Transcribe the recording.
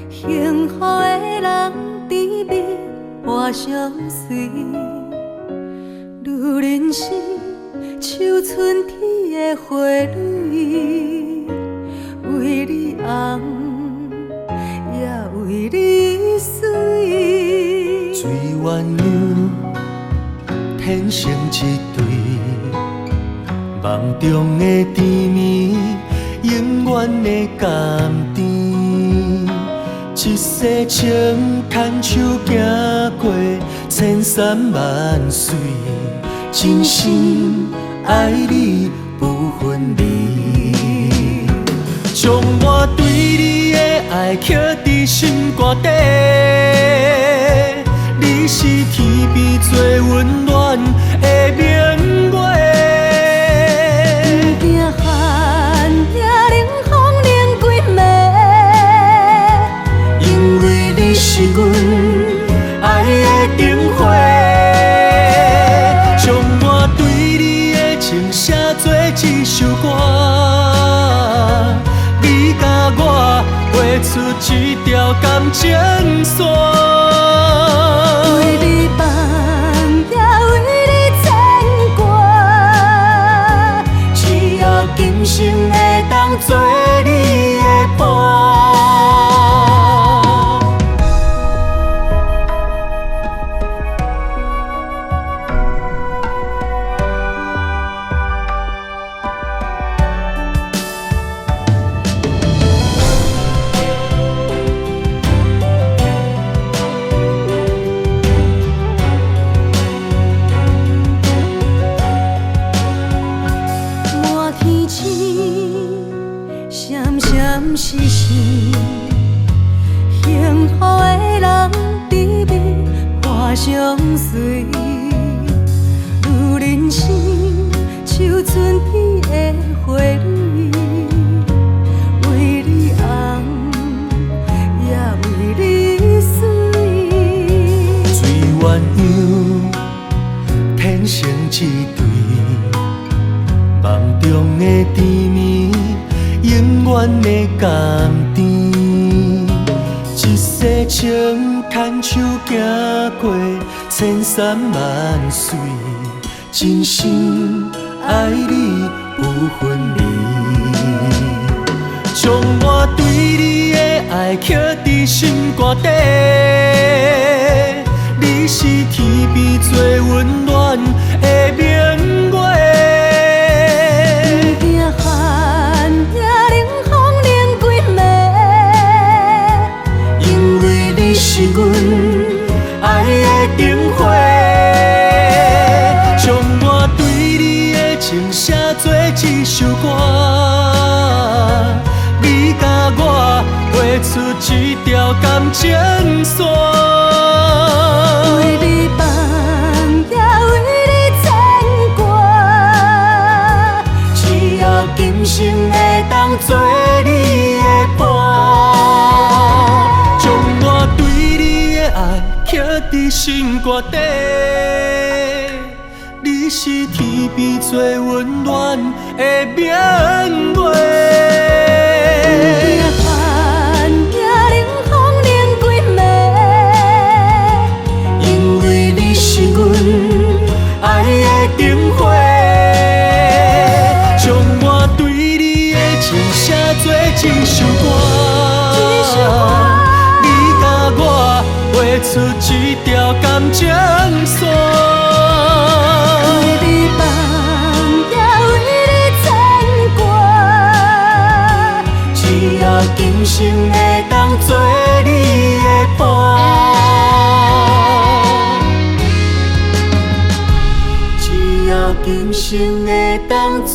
幸福的人甜蜜活相随，愈人生像春天的花蕊，为你红，也为你水。水鸳鸯天生一对，梦中的甜蜜，永远的甘甜。一世情牵手行过千山万水，真心爱你不分离。将我对你的爱刻在心肝底，你是天边最温暖的明月。不惊寒也冷风冷几暝，因为你是阮爱的灯火。将我对你的情写做一首歌，你甲我画出一条感情线。为你放也为你牵挂，只要今生会当做你的伴。闪闪是是，幸福的人甜蜜活相随，愈人生像春天的花蕊，为你红，也为你水。水鸳鸯天生一对，梦中的甜蜜，永远的甘甜。一世情牵手行过千山万水，真心爱你不分离。将我对你的爱刻在心肝底，你是天边最温暖的明月。不惊寒也冷风冷几暝，因为你是阮爱的灯火。将我对你的情写做一首歌，你甲我画出一条感情线。为你放也为你牵挂，只要今生会当做你的伴。将我对你的爱刻在心肝底，你是天边最温暖的明月。寒也冷风冷几暝，因为你是阮爱的灯火。将我对你的情写做一首歌，你甲我画出一条感情线。为你放也为你牵挂，只要今生会当做你的伴，只要今生会当做。